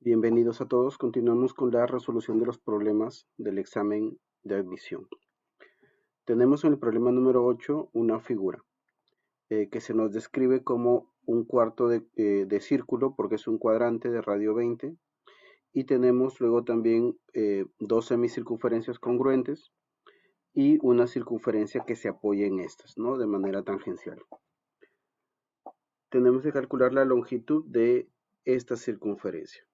Bienvenidos a todos. Continuamos con la resolución de los problemas del examen de admisión. Tenemos en el problema número 8 una figura que se nos describe como un cuarto de círculo porque es un cuadrante de radio 20 y tenemos luego también dos semicircunferencias congruentes y una circunferencia que se apoya en estas, ¿no? De manera tangencial. Tenemos que calcular la longitud de esta circunferencia.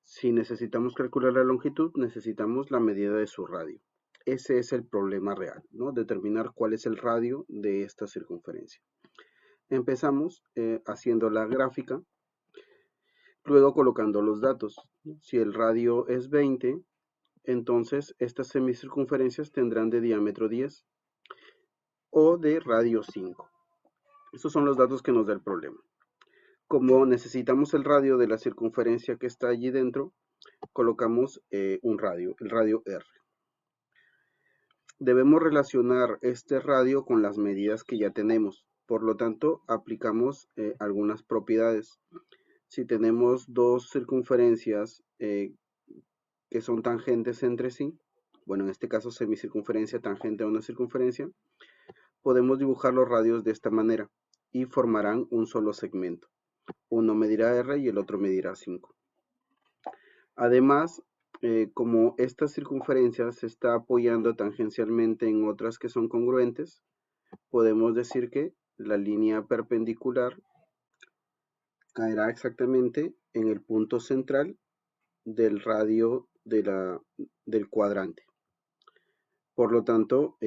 Si necesitamos calcular la longitud, necesitamos la medida de su radio. Ese es el problema real, ¿no? Determinar cuál es el radio de esta circunferencia. Empezamos haciendo la gráfica, luego colocando los datos. Si el radio es 20, entonces estas semicircunferencias tendrán de diámetro 10 o de radio 5. Estos son los datos que nos da el problema. Como necesitamos el radio de la circunferencia que está allí dentro, colocamos un radio, el radio R. Debemos relacionar este radio con las medidas que ya tenemos. Por lo tanto, aplicamos algunas propiedades. Si tenemos dos circunferencias que son tangentes entre sí, bueno, en este caso semicircunferencia tangente a una circunferencia, podemos dibujar los radios de esta manera y formarán un solo segmento. Uno medirá R y el otro medirá 5. Además, como esta circunferencia se está apoyando tangencialmente en otras que son congruentes, podemos decir que la línea perpendicular caerá exactamente en el punto central del radio del cuadrante. Por lo tanto,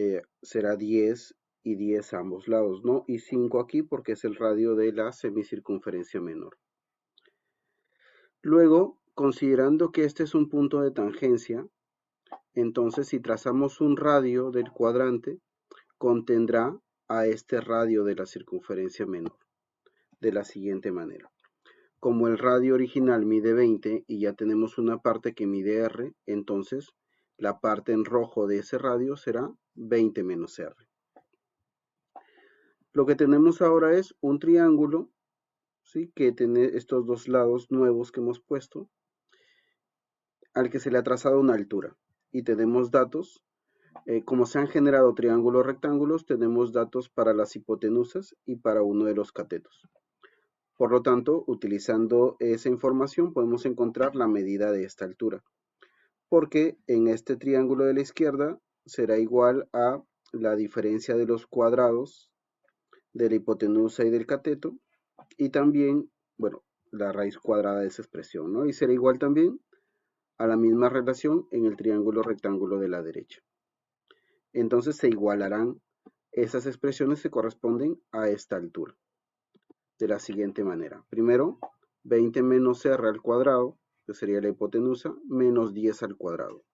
será 10 y 10 a ambos lados, ¿no? Y 5 aquí porque es el radio de la semicircunferencia menor. Luego, considerando que este es un punto de tangencia, entonces si trazamos un radio del cuadrante, contendrá a este radio de la circunferencia menor, de la siguiente manera. Como el radio original mide 20 y ya tenemos una parte que mide R, entonces la parte en rojo de ese radio será 20 menos R. Lo que tenemos ahora es un triángulo, ¿sí? Que tiene estos dos lados nuevos que hemos puesto, al que se le ha trazado una altura. Y tenemos datos. Como se han generado triángulos rectángulos, tenemos datos para las hipotenusas y para uno de los catetos. Por lo tanto, utilizando esa información podemos encontrar la medida de esta altura, porque en este triángulo de la izquierda será igual a la diferencia de los cuadrados de la hipotenusa y del cateto, y también, bueno, la raíz cuadrada de esa expresión, ¿no? Y será igual también a la misma relación en el triángulo rectángulo de la derecha. Entonces se igualarán esas expresiones que corresponden a esta altura de la siguiente manera. Primero, 20 menos R al cuadrado, que sería la hipotenusa, menos 10 al cuadrado.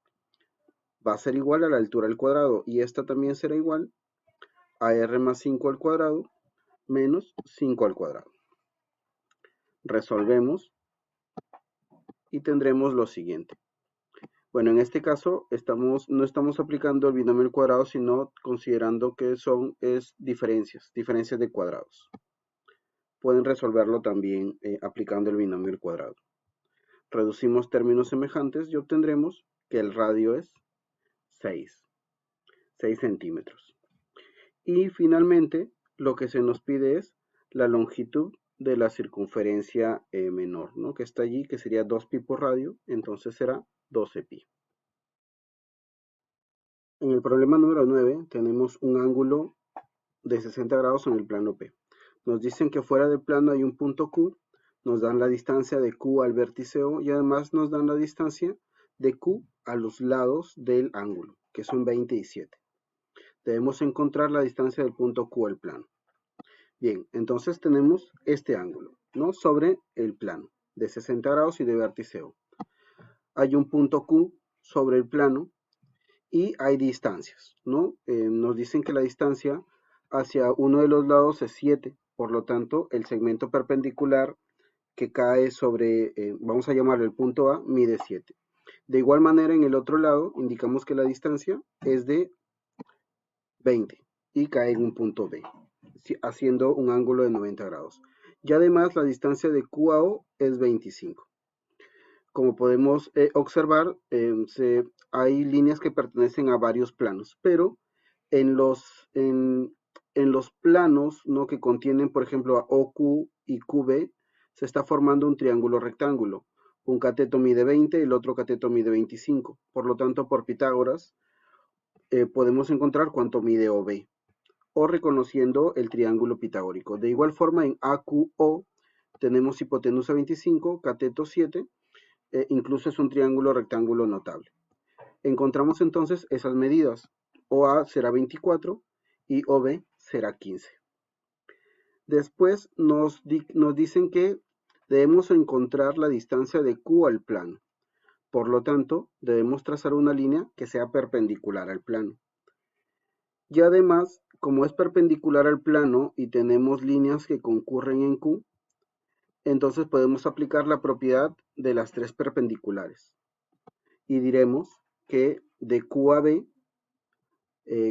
Va a ser igual a la altura al cuadrado y esta también será igual a R más 5 al cuadrado menos 5 al cuadrado. Resolvemos y tendremos lo siguiente. Bueno, en este caso no estamos aplicando el binomio al cuadrado, sino considerando que es diferencias de cuadrados. Pueden resolverlo también aplicando el binomio al cuadrado. Reducimos términos semejantes y obtendremos que el radio es 6 centímetros. Y finalmente, lo que se nos pide es la longitud de la circunferencia menor, ¿no? Que está allí, que sería 2pi por radio, entonces será 12pi. En el problema número 9 tenemos un ángulo de 60 grados en el plano P. Nos dicen que fuera del plano hay un punto Q, nos dan la distancia de Q al vértice O y además nos dan la distancia de Q a los lados del ángulo, que son 20 y 7. Debemos encontrar la distancia del punto Q al plano. Bien, entonces tenemos este ángulo, ¿no? Sobre el plano de 60 grados y de vértice O. Hay un punto Q sobre el plano y hay distancias, ¿no? Nos dicen que la distancia hacia uno de los lados es 7, por lo tanto, el segmento perpendicular que cae sobre, vamos a llamarlo el punto A, mide 7. De igual manera, en el otro lado, indicamos que la distancia es de 20 y cae en un punto B, haciendo un ángulo de 90 grados. Y además, la distancia de Q a O es 25. como podemos observar, hay líneas que pertenecen a varios planos, pero en en los planos, ¿no?, que contienen, por ejemplo, a OQ y QB, se está formando un triángulo rectángulo. Un cateto mide 20, el otro cateto mide 25. Por lo tanto, por Pitágoras, podemos encontrar cuánto mide OB, o reconociendo el triángulo pitagórico. De igual forma, en AQO tenemos hipotenusa 25, cateto 7, incluso es un triángulo rectángulo notable. Encontramos entonces esas medidas. OA será 24 y OB será 15. Después nos dicen que debemos encontrar la distancia de Q al plano. Por lo tanto, debemos trazar una línea que sea perpendicular al plano. Y además, como es perpendicular al plano y tenemos líneas que concurren en Q, entonces podemos aplicar la propiedad de las tres perpendiculares. Y diremos que de Q a B,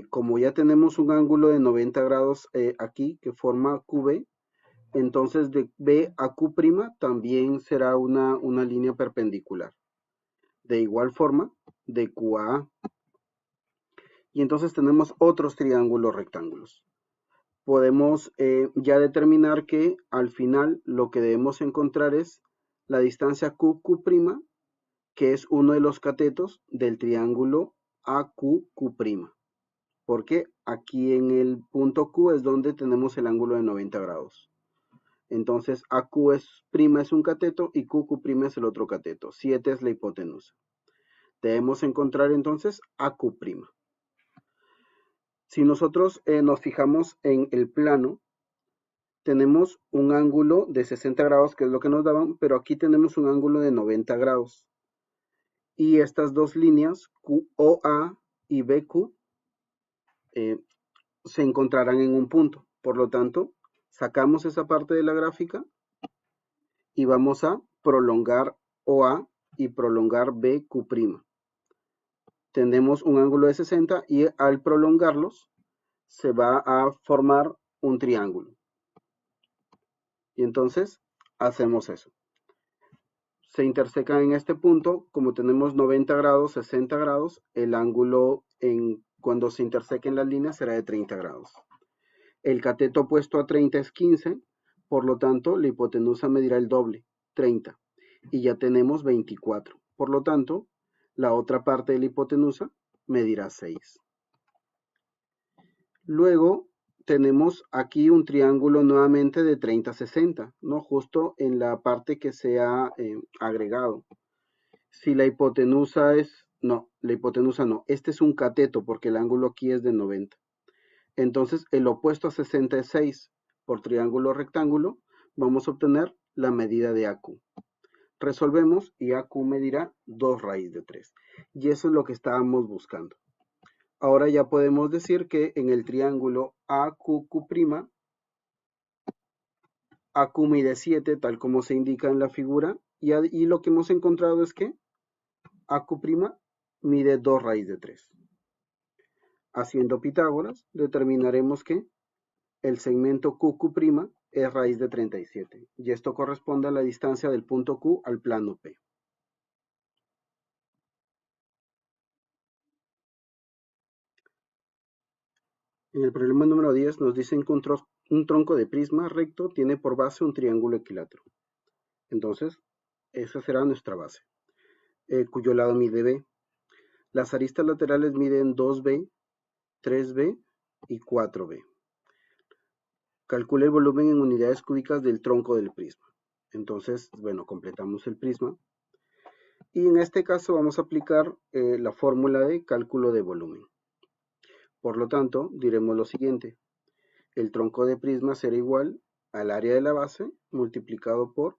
como ya tenemos un ángulo de 90 grados aquí que forma QB, entonces de B a Q' también será una línea perpendicular. De igual forma, de Q a A. Y entonces tenemos otros triángulos rectángulos. Podemos ya determinar que al final lo que debemos encontrar es la distancia QQ', que es uno de los catetos del triángulo AQQ', porque aquí en el punto Q es donde tenemos el ángulo de 90 grados. Entonces AQ es un cateto y QQ' es el otro cateto. 7 es la hipotenusa. Debemos encontrar entonces AQ'. Si nosotros nos fijamos en el plano, tenemos un ángulo de 60 grados, que es lo que nos daban, pero aquí tenemos un ángulo de 90 grados. Y estas dos líneas, QOA y BQ, se encontrarán en un punto. Por lo tanto, sacamos esa parte de la gráfica y vamos a prolongar OA y prolongar BQ'. Tenemos un ángulo de 60 y al prolongarlos se va a formar un triángulo. Y entonces hacemos eso. Se intersecan en este punto, como tenemos 90 grados, 60 grados, el ángulo cuando se intersequen las líneas será de 30 grados. El cateto opuesto a 30 es 15, por lo tanto la hipotenusa medirá el doble, 30, y ya tenemos 24. Por lo tanto, la otra parte de la hipotenusa medirá 6. Luego tenemos aquí un triángulo nuevamente de 30-60, ¿no? Justo en la parte que se ha agregado. Si la hipotenusa la hipotenusa no, este es un cateto porque el ángulo aquí es de 90. Entonces el opuesto a 60 es 6. Por triángulo rectángulo vamos a obtener la medida de AQ. Resolvemos y AQ medirá 2 raíz de 3. Y eso es lo que estábamos buscando. Ahora ya podemos decir que en el triángulo AQQ', AQ mide 7, tal como se indica en la figura, y lo que hemos encontrado es que AQ' mide 2 raíz de 3. Haciendo Pitágoras, determinaremos que el segmento QQ' es raíz de 37, y esto corresponde a la distancia del punto Q al plano P. En el problema número 10 nos dicen que un tronco de prisma recto tiene por base un triángulo equilátero. Entonces, esa será nuestra base, cuyo lado mide B. Las aristas laterales miden 2B, 3B y 4B. Calcula el volumen en unidades cúbicas del tronco del prisma. Entonces, bueno, completamos el prisma. Y en este caso vamos a aplicar la fórmula de cálculo de volumen. Por lo tanto, diremos lo siguiente. El tronco de prisma será igual al área de la base multiplicado por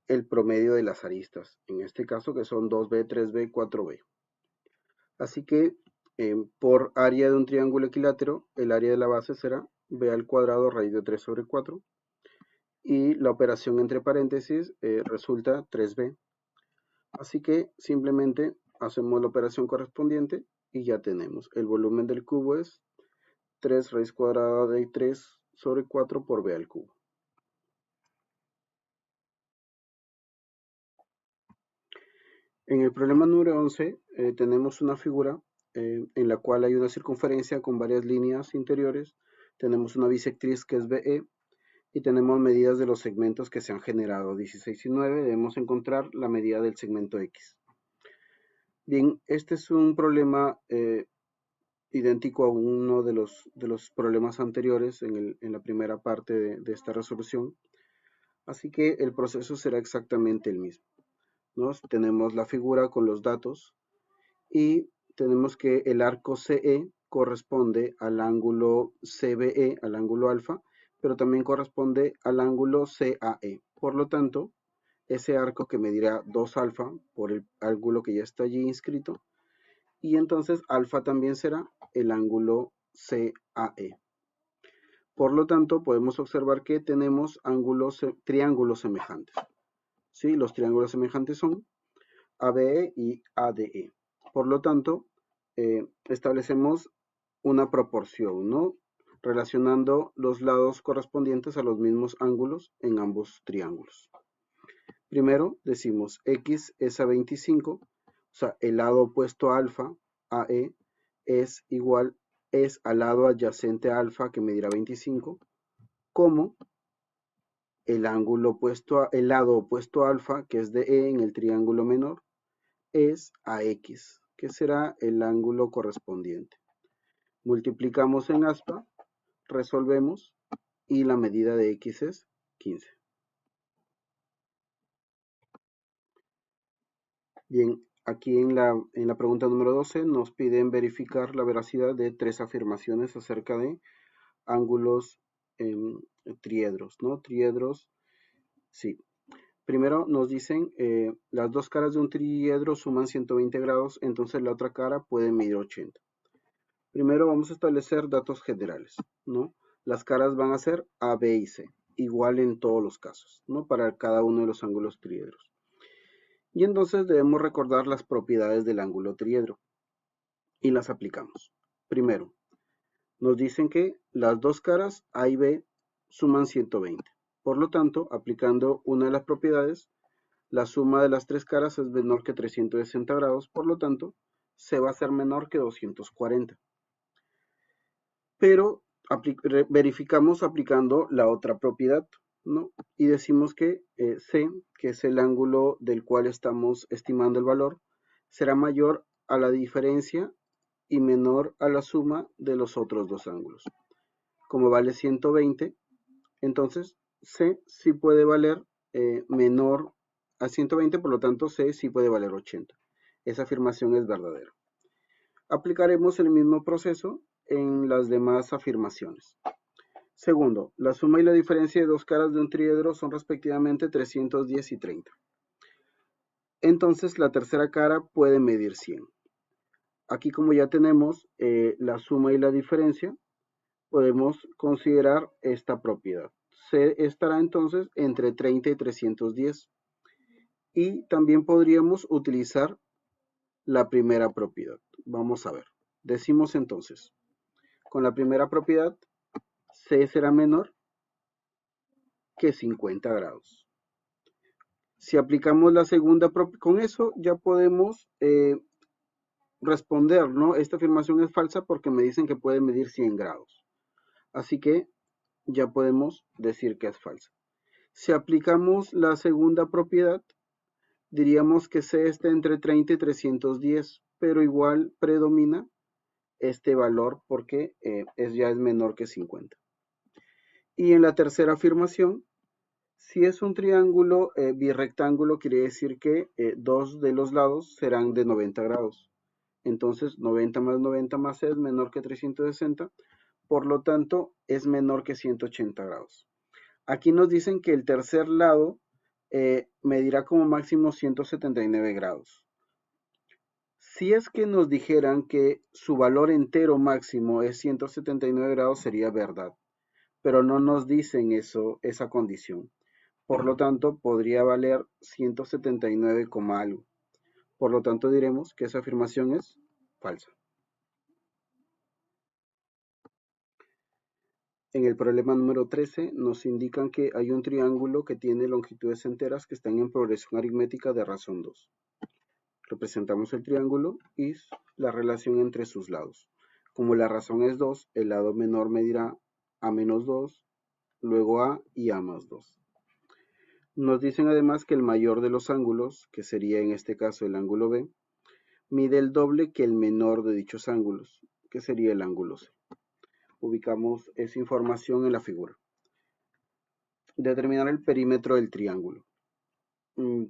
el promedio de las aristas. En este caso que son 2B, 3B, 4B. Así que por área de un triángulo equilátero, el área de la base será B al cuadrado raíz de 3 sobre 4. Y la operación entre paréntesis resulta 3B. Así que simplemente hacemos la operación correspondiente y ya tenemos. El volumen del cubo es 3 raíz cuadrada de 3 sobre 4 por B al cubo. En el problema número 11 tenemos una figura en la cual hay una circunferencia con varias líneas interiores, tenemos una bisectriz que es BE y tenemos medidas de los segmentos que se han generado, 16 y 9, debemos encontrar la medida del segmento X. Bien, este es un problema idéntico a uno de los problemas anteriores en la primera parte de esta resolución, así que el proceso será exactamente el mismo, ¿no? Tenemos la figura con los datos y tenemos que el arco CE corresponde al ángulo CBE, al ángulo alfa, pero también corresponde al ángulo CAE. Por lo tanto, ese arco que medirá 2 alfa por el ángulo que ya está allí inscrito, y entonces alfa también será el ángulo CAE. Por lo tanto, podemos observar que tenemos triángulos semejantes. ¿Sí? Los triángulos semejantes son ABE y ADE. Por lo tanto, establecemos una proporción, ¿no? Relacionando los lados correspondientes a los mismos ángulos en ambos triángulos. Primero decimos X es a 25, o sea, el lado opuesto a alfa, AE, es al lado adyacente a alfa que medirá 25, como el lado opuesto a alfa, que es de E en el triángulo menor, es a X, que será el ángulo correspondiente. Multiplicamos en aspa, resolvemos y la medida de X es 15. Bien, aquí en la pregunta número 12 nos piden verificar la veracidad de 3 afirmaciones acerca de ángulos triedros, ¿no? Triedros, sí. Primero nos dicen, las dos caras de un triedro suman 120 grados, entonces la otra cara puede medir 80. Primero vamos a establecer datos generales, ¿no? Las caras van a ser A, B y C, igual en todos los casos, ¿no? Para cada uno de los ángulos triedros. Y entonces debemos recordar las propiedades del ángulo triedro y las aplicamos. Primero, nos dicen que las dos caras A y B suman 120. Por lo tanto, aplicando una de las propiedades, la suma de las tres caras es menor que 360 grados, por lo tanto, C va a ser menor que 240. Pero verificamos aplicando la otra propiedad, ¿no? Y decimos que C, que es el ángulo del cual estamos estimando el valor, será mayor a la diferencia y menor a la suma de los otros dos ángulos. Como vale 120, entonces C sí puede valer menor a 120, por lo tanto C sí puede valer 80. Esa afirmación es verdadera. Aplicaremos el mismo proceso en las demás afirmaciones. Segundo, la suma y la diferencia de dos caras de un triedro son respectivamente 310 y 30. Entonces la tercera cara puede medir 100. Aquí como ya tenemos la suma y la diferencia, podemos considerar esta propiedad. C estará entonces entre 30 y 310. Y también podríamos utilizar la primera propiedad. Vamos a ver. Decimos entonces, con la primera propiedad, C será menor que 50 grados. Si aplicamos la segunda propiedad, con eso ya podemos responder, ¿no? Esta afirmación es falsa porque me dicen que puede medir 100 grados. Así que ya podemos decir que es falsa. Si aplicamos la segunda propiedad, diríamos que C está entre 30 y 310, pero igual predomina este valor porque ya es menor que 50. Y en la tercera afirmación, si es un triángulo birrectángulo, quiere decir que dos de los lados serán de 90 grados. Entonces, 90 más 90 más C es menor que 360, por lo tanto, es menor que 180 grados. Aquí nos dicen que el tercer lado medirá como máximo 179 grados. Si es que nos dijeran que su valor entero máximo es 179 grados, sería verdad, pero no nos dicen esa condición. Por lo tanto, podría valer 179, algo. Por lo tanto, diremos que esa afirmación es falsa. En el problema número 13 nos indican que hay un triángulo que tiene longitudes enteras que están en progresión aritmética de razón 2. Representamos el triángulo y la relación entre sus lados. Como la razón es 2, el lado menor medirá a menos 2, luego a y a más 2. Nos dicen además que el mayor de los ángulos, que sería en este caso el ángulo B, mide el doble que el menor de dichos ángulos, que sería el ángulo C. Ubicamos esa información en la figura. Determinar el perímetro del triángulo.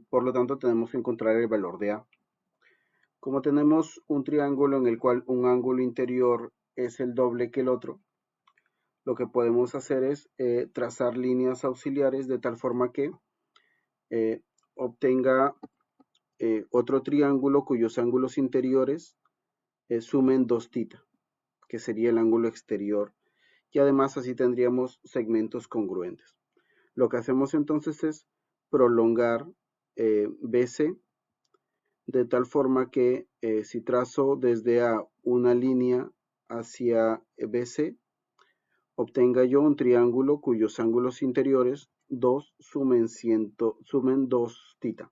Por lo tanto, tenemos que encontrar el valor de A. Como tenemos un triángulo en el cual un ángulo interior es el doble que el otro, lo que podemos hacer es trazar líneas auxiliares de tal forma que obtenga otro triángulo cuyos ángulos interiores sumen 2θ, que sería el ángulo exterior, y además así tendríamos segmentos congruentes. Lo que hacemos entonces es prolongar BC de tal forma que si trazo desde A una línea hacia BC, obtenga yo un triángulo cuyos ángulos interiores 2 sumen 2θ.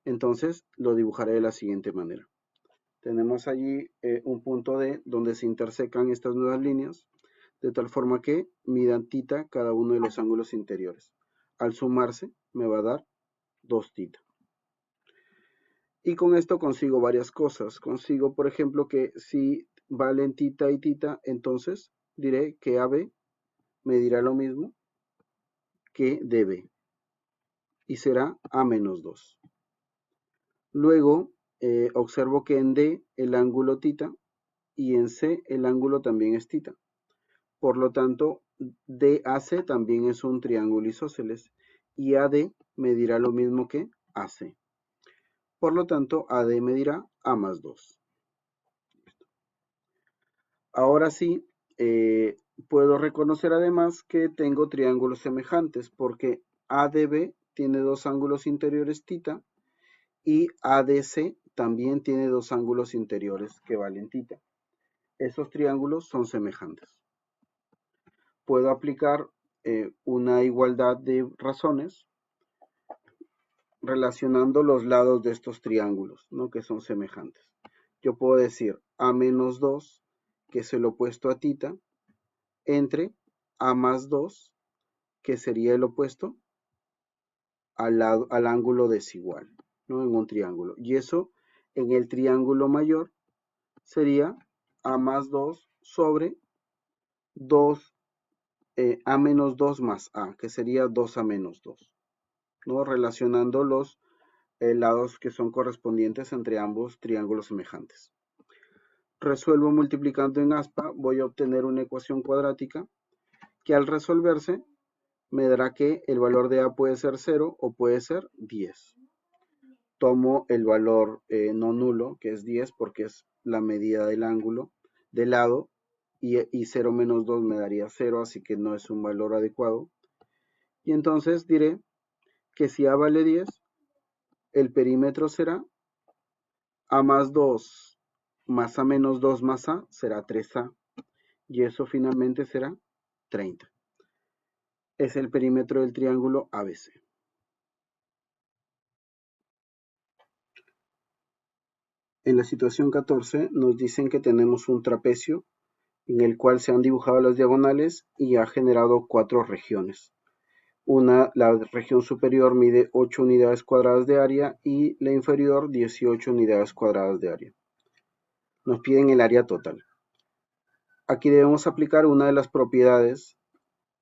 Entonces lo dibujaré de la siguiente manera. Tenemos allí un punto D donde se intersecan estas nuevas líneas, de tal forma que midan θ cada uno de los ángulos interiores. Al sumarse me va a dar 2θ. Y con esto consigo varias cosas. Consigo, por ejemplo, que si valen θ y θ, entonces diré que AB medirá lo mismo que DB y será A menos 2. Luego observo que en D el ángulo θ y en C el ángulo también es θ. Por lo tanto, DAC también es un triángulo isósceles y AD medirá lo mismo que AC. Por lo tanto, AD medirá A más 2. Ahora sí, puedo reconocer además que tengo triángulos semejantes porque ADB tiene dos ángulos interiores θ y ADC también tiene dos ángulos interiores que valen θ. Esos triángulos son semejantes. Puedo aplicar una igualdad de razones relacionando los lados de estos triángulos, ¿no? Que son semejantes. Yo puedo decir A menos 2, que es el opuesto a θ, entre A más 2, que sería el opuesto al ángulo desigual, ¿no? En un triángulo. Y eso en el triángulo mayor sería A más 2 sobre 2, A menos 2 más A, que sería 2A menos 2, ¿no? Relacionando los lados que son correspondientes entre ambos triángulos semejantes. Resuelvo multiplicando en aspa, voy a obtener una ecuación cuadrática que al resolverse me dará que el valor de A puede ser 0 o puede ser 10. Tomo el valor no nulo, que es 10, porque es la medida del ángulo del lado, y 0 menos 2 me daría 0, así que no es un valor adecuado. Y entonces diré que si A vale 10, el perímetro será A más 2 más A menos 2 más A será 3A, y eso finalmente será 30. Es el perímetro del triángulo ABC. En la situación 14 nos dicen que tenemos un trapecio en el cual se han dibujado las diagonales y ha generado 4 regiones. La región superior mide 8 unidades cuadradas de área y la inferior 18 unidades cuadradas de área. Nos piden el área total. Aquí debemos aplicar una de las propiedades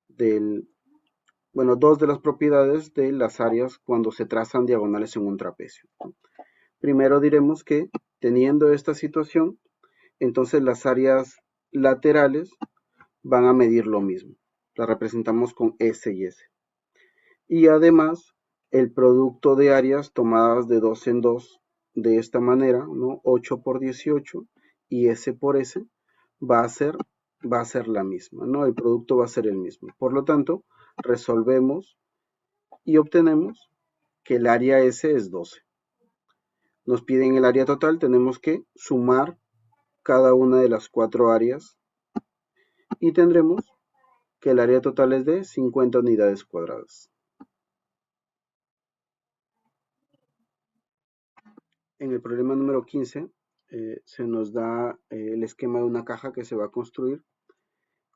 dos de las propiedades de las áreas cuando se trazan diagonales en un trapecio. Primero diremos que teniendo esta situación, entonces las áreas laterales van a medir lo mismo. La representamos con S y S. Y además, el producto de áreas tomadas de 2 en 2 de esta manera, ¿no? 8 por 18 y S por S va a ser la misma, ¿no? El producto va a ser el mismo. Por lo tanto, resolvemos y obtenemos que el área S es 12. Nos piden el área total, tenemos que sumar cada una de las 4 áreas y tendremos que el área total es de 50 unidades cuadradas. En el problema número 15 se nos da el esquema de una caja que se va a construir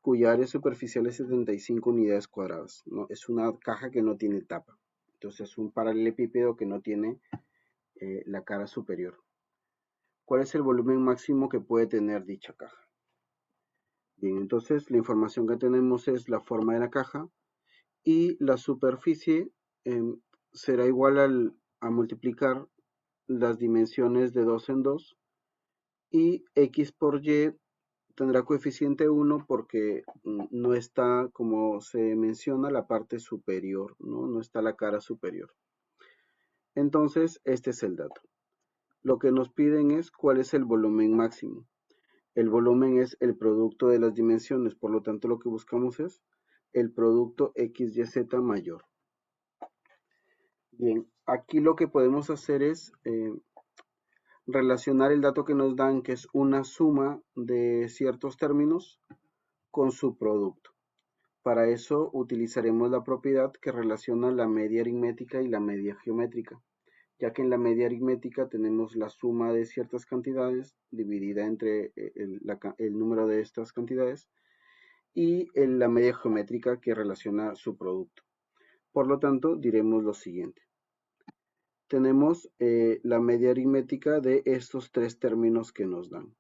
cuya área superficial es 75 unidades cuadradas, ¿no? Es una caja que no tiene tapa. Entonces es un paralelepípedo que no tiene la cara superior. ¿Cuál es el volumen máximo que puede tener dicha caja? Bien, entonces la información que tenemos es la forma de la caja y la superficie eh, será igual a multiplicar las dimensiones de 2 en 2 y x por y tendrá coeficiente 1 porque no está, como se menciona, la parte superior, ¿no? No está la cara superior. Entonces, este es el dato. Lo que nos piden es cuál es el volumen máximo. El volumen es el producto de las dimensiones, por lo tanto lo que buscamos es el producto XYZ mayor. Bien, aquí lo que podemos hacer es relacionar el dato que nos dan, que es una suma de ciertos términos, con su producto. Para eso utilizaremos la propiedad que relaciona la media aritmética y la media geométrica, ya que en la media aritmética tenemos la suma de ciertas cantidades dividida entre el número de estas cantidades y la media geométrica que relaciona su producto. Por lo tanto, diremos lo siguiente. Tenemos la media aritmética de estos tres términos que nos dan.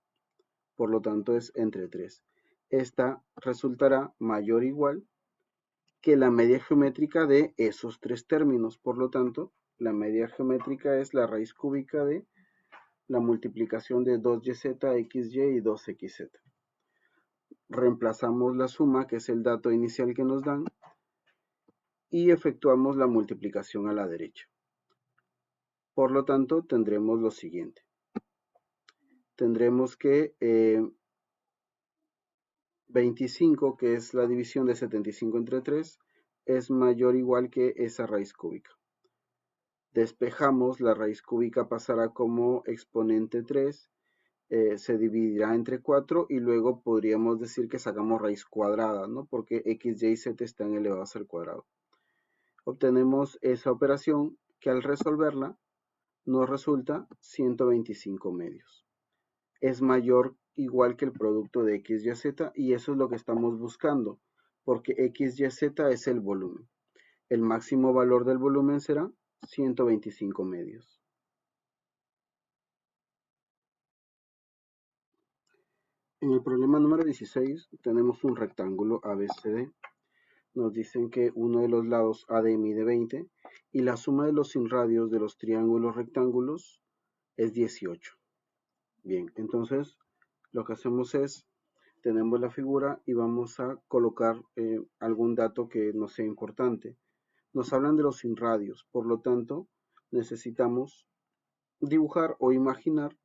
Por lo tanto, es entre 3. Esta resultará mayor o igual que la media geométrica de esos tres términos. Por lo tanto, la media geométrica es la raíz cúbica de la multiplicación de 2yz, xy y 2xz. Reemplazamos la suma, que es el dato inicial que nos dan, y efectuamos la multiplicación a la derecha. Por lo tanto, tendremos lo siguiente. Tendremos que 25, que es la división de 75 entre 3, es mayor o igual que esa raíz cúbica. Despejamos, la raíz cúbica pasará como exponente 3, se dividirá entre 4 y luego podríamos decir que sacamos raíz cuadrada, ¿no? Porque x, y, z están elevados al cuadrado. Obtenemos esa operación que al resolverla nos resulta 125 medios. Es mayor igual que el producto de x, y, z y eso es lo que estamos buscando, porque x, y, z es el volumen. El máximo valor del volumen será 125 medios. En el problema número 16 tenemos un rectángulo ABCD. Nos dicen que uno de los lados AD mide 20 y la suma de los sinradios de los triángulos rectángulos es 18. Bien, entonces lo que hacemos es, tenemos la figura y vamos a colocar algún dato que nos sea importante. Nos hablan de los sinradios, por lo tanto necesitamos dibujar o imaginar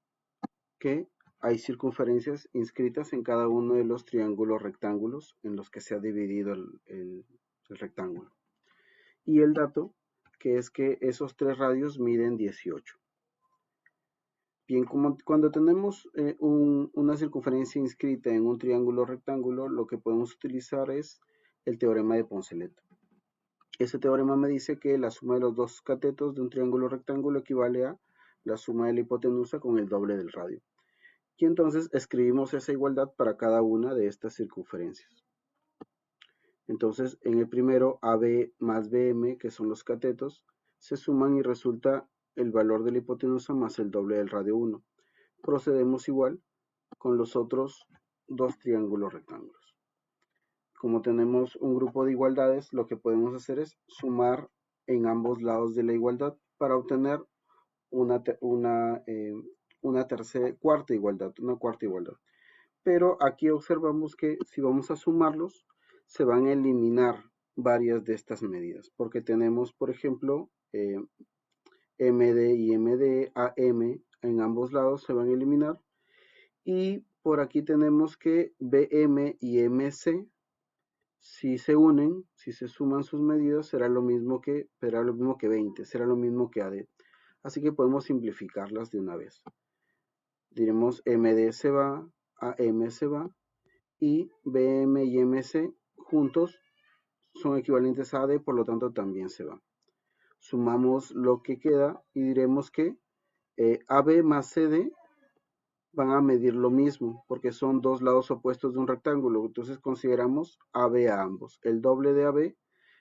que hay circunferencias inscritas en cada uno de los triángulos rectángulos en los que se ha dividido el rectángulo. Y el dato, que es que esos tres radios miden 18. Bien, como cuando tenemos una circunferencia inscrita en un triángulo rectángulo, lo que podemos utilizar es el teorema de Poncelet. Ese teorema me dice que la suma de los dos catetos de un triángulo rectángulo equivale a la suma de la hipotenusa con el doble del radio. Y entonces escribimos esa igualdad para cada una de estas circunferencias. Entonces, en el primero, AB más BM, que son los catetos, se suman y resulta el valor de la hipotenusa más el doble del radio 1. Procedemos igual con los otros dos triángulos rectángulos. Como tenemos un grupo de igualdades, lo que podemos hacer es sumar en ambos lados de la igualdad para obtener una cuarta igualdad. Pero aquí observamos que si vamos a sumarlos, se van a eliminar varias de estas medidas, porque tenemos, por ejemplo, MD y MD, AM en ambos lados se van a eliminar, y por aquí tenemos que BM y MC, si se unen, si se suman sus medidas, será lo mismo que 20, será lo mismo que AD. Así que podemos simplificarlas de una vez. Diremos MD se va, AM se va, y BM y MC juntos son equivalentes a AD, por lo tanto también se va. Sumamos lo que queda y diremos que AB más CD van a medir lo mismo, porque son dos lados opuestos de un rectángulo. Entonces consideramos AB a ambos. El doble de AB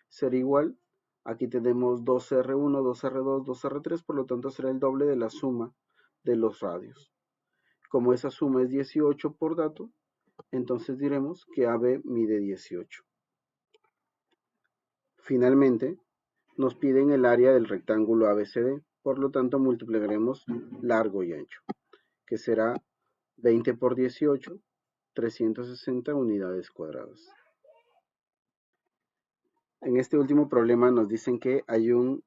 será igual, aquí tenemos 2R1, 2R2, 2R3, por lo tanto será el doble de la suma de los radios. Como esa suma es 18 por dato, entonces diremos que AB mide 18. Finalmente, nos piden el área del rectángulo ABCD, por lo tanto multiplicaremos largo y ancho, que será 20 por 18, 360 unidades cuadradas. En este último problema nos dicen que hay un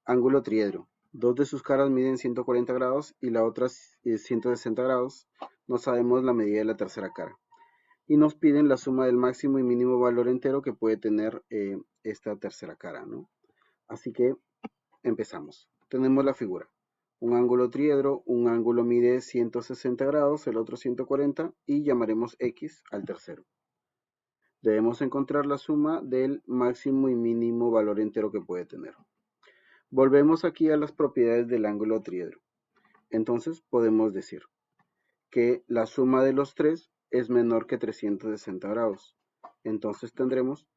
ángulo triedro. Dos de sus caras miden 140 grados y la otra 160 grados. No sabemos la medida de la tercera cara. Y nos piden la suma del máximo y mínimo valor entero que puede tener esta tercera cara, ¿no? Así que empezamos. Tenemos la figura. Un ángulo triedro, un ángulo mide 160 grados, el otro 140 y llamaremos X al tercero. Debemos encontrar la suma del máximo y mínimo valor entero que puede tener. Volvemos aquí a las propiedades del ángulo triedro. Entonces podemos decir que la suma de los tres es menor que 360 grados. Entonces tendremos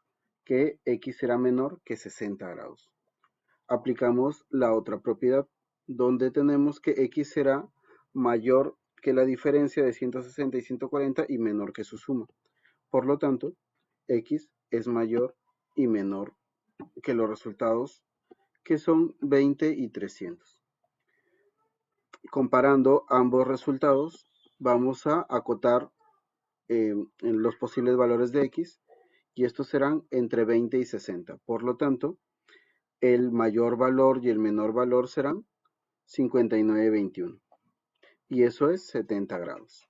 que X será menor que 60 grados. Aplicamos la otra propiedad, donde tenemos que X será mayor que la diferencia de 160 y 140 y menor que su suma. Por lo tanto, X es mayor y menor que los resultados, que son 20 y 300. Comparando ambos resultados, vamos a acotar en los posibles valores de X, y estos serán entre 20 y 60. Por lo tanto, el mayor valor y el menor valor serán 59 y 21. Y eso es 70 grados.